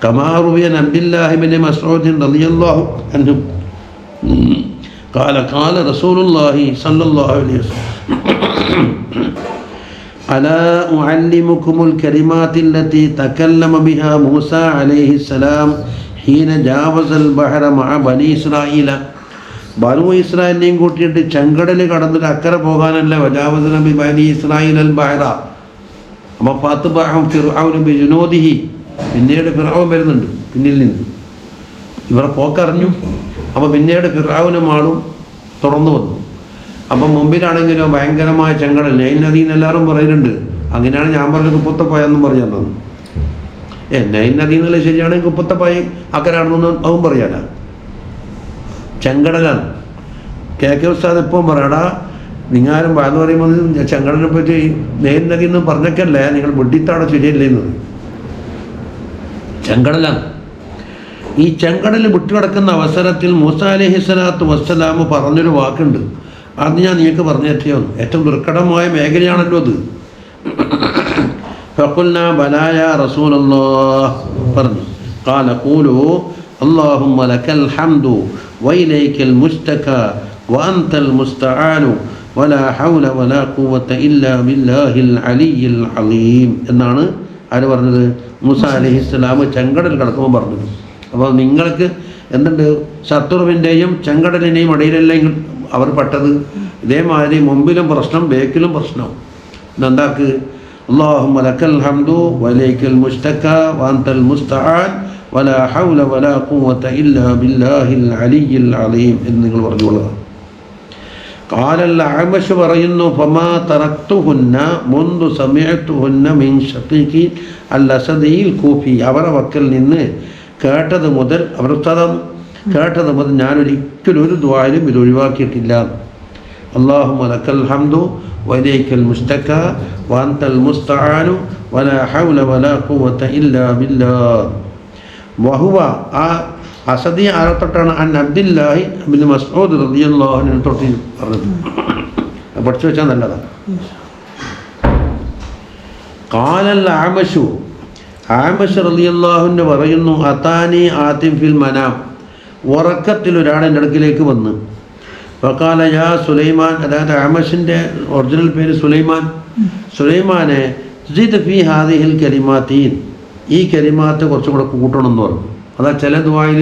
كما روي عن عبد الله بن مسعود رضي الله عنه قال قال رسول الله صلى الله عليه وسلم ألا أعلمكم الكلمات التي تكلم بها موسى عليه السلام حين جاوز البحر مع بني إسرائيل ബനു ഇസ്രായേലിനെയും കൂട്ടിയിട്ട് ചെങ്കടൽ കടന്നിട്ട് അക്കരെ പോകാനല്ല വജാവസ നബി ബനി ഇസ്രായേൽ അൽ ബഹറ. അപ്പോൾ ഫത്ബഅഹും ഫിർഔൻ ബിജുനൂദിഹി, പിന്നീട് ഫിർഔൻ വരുന്നുണ്ട് പിന്നിൽ നിന്ന്, ഇവരെ പോക്കറിഞ്ഞു. അപ്പോൾ പിന്നീട് ഫിർഔനും ആളും തുറന്നു വന്നു. അപ്പം മുമ്പിലാണെങ്കിലോ ഭയങ്കരമായ ചെങ്കടൽ, നൈൽ നദി എന്നെല്ലാവരും പറയുന്നുണ്ട്. അങ്ങനെയാണ് ഞാൻ പറഞ്ഞത് കുപ്പത്തപ്പായെന്നും പറഞ്ഞു തന്നത്. നൈൽ നദി എന്നല്ല ശരിയാണെങ്കിൽ കുപ്പത്തപ്പായി അക്കരാണെന്ന് അതും പറയാനാ. ചെങ്കടലാണ്. കെ ഉസ്താദ് ഇപ്പം പറയടാ, നിങ്ങാരും എന്ന് പറയുമ്പോൾ ചെങ്കടലിനെ പറ്റി നൈൽ നദി എന്ന് പറഞ്ഞേക്കല്ലേ, നിങ്ങൾ വെട്ടിത്താണ് ശരിയല്ലേ എന്നത്. ചെങ്കടലാണ്. ഈ ചെങ്കടൽ വിട്ടുകിടക്കുന്ന അവസരത്തിൽ മൂസ അലൈഹിസ്സലാത്തു വസ്സലാം പറഞ്ഞൊരു വാക്കുണ്ട്. അത് ഞാൻ നിങ്ങൾക്ക് പറഞ്ഞു തരുമോ? ഏറ്റവും ദുർഘടമായ മേഖലയാണല്ലോ അത്. ഫഖുൽനാ ബലാ യാ റസൂലല്ലാഹ് പറഞ്ഞു. ഖാല ഖൂലൂ അല്ലാഹുമ്മ ലക്കൽ ഹംദു വഇലൈക്കൽ മുസ്തകാ വഅൻതൽ മുസ്തആനു വലാ ഹൗല വലാ ഖുവത ഇല്ലാ ബില്ലാഹിൽ അലിയ്യിൽ അലീം എന്നാണ് ആര് പറഞ്ഞത്? മൂസ അലൈഹിസ്സലാം ചെങ്കടൽ കടക്കുമ്പോൾ പറഞ്ഞത്. അപ്പോൾ നിങ്ങൾക്ക് എന്തുണ്ട്? ശത്രുവിൻ്റെയും ചെങ്കടലിൻ്റെയും ഇടയിലെല്ലാം അവർ പെട്ടത്. ഇതേമാതിരി മുമ്പിലും പ്രശ്നം, ബേക്കിലും പ്രശ്നം. എന്താക്ക്? അല്ലാഹുമ്മ ലക്കൽ ഹംദു വലൈക്കൽ മുസ്തകാ വഅൻതൽ മുസ്തആൻ വലാ ഹൗല വലാ ഖുവത ഇല്ലാ ബില്ലാഹിൽ അലിയ്യിൽ അലീം എന്ന് നിങ്ങൾ പറഞ്ഞുകൊള്ളുക. ഖാലൽ അഅ്മശ് പറയുന്നു, ഫമാ തറക്തുഹുന്ന മുൻദു സമിഅതുഹുന്ന മിൻ ശഖീഖി അൽ അസദിൽ കൂഫി. അവരുടെ വക്കൽ നിന്ന് കേട്ടത് മുതൽ, അവർ ഉസ്താദാണ്, കേട്ടത് മുതൽ ഞാനൊരിക്കലും ഒരു ദുആയിലും ഇത് ഒഴിവാക്കിയിട്ടില്ല. അല്ലാഹുമ്മ ലക്കൽ ഹംദു വഇലൈക്കൽ മുസ്തകാ വഅൻതൽ മുസ്തആനു വലാ ഹൗല വലാ ഖുവത ഇല്ലാ ബില്ലാഹ്. വഹുവ ആ അസദി ആരത്തൊട്ടാണ്? അൻ അബ്ദുല്ലാഹി ഇബ്നു മസ്ഊദ് റളിയല്ലാഹു അൻഹു തൊട്ട് പറഞ്ഞത്. പഠിച്ചു വെച്ചാൽ നല്ലതാണ്. ഖാലൽ അഅ്മശു, ആമശ് റളിയല്ലാഹു അൻഹു പറയുന്നു, അതാനി ആതിം ഫിൽ മനാം, ഉറക്കത്തിൽ ഒരാൾ എൻ്റെ അടുക്കിലേക്ക് വന്ന്, ഫഖാല യാ സുലൈമാൻ, അതായത് ആമശിൻ്റെ ഒറിജിനൽ പേര് സുലൈമാൻ, സുലൈമാനെ സിദ് ഫീ ഹാദിഹിൽ കലിമാത്തീൻ, ഈ കലിമാത്ത് കുറച്ചും കൂടെ കൂട്ടണം എന്ന് പറഞ്ഞു. അതാ ചില ദുആയിൽ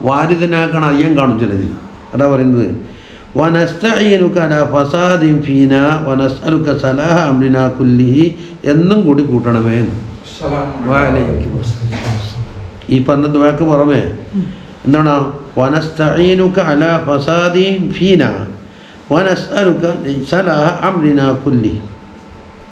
വാരിദനാക്കണ അയ്യം കാണും ചിലത്. അതാ പറയുന്നത്, വനസ്തഈനുക അലാ ഫസാദിൻ ഫീനാ വനസ്അലുക സലാഹ അംരിനാ കുല്ലിഹി എന്നും കൂടി കൂട്ടണമേ. ഈ പറഞ്ഞ ദുആക്ക് പുറമേ എന്താണ്? വനസ്തഈനുക അലാ ഫസാദിൻ ഫീനാ വനസ്അലുക സലാഹ അംരിനാ കുല്ലിഹി.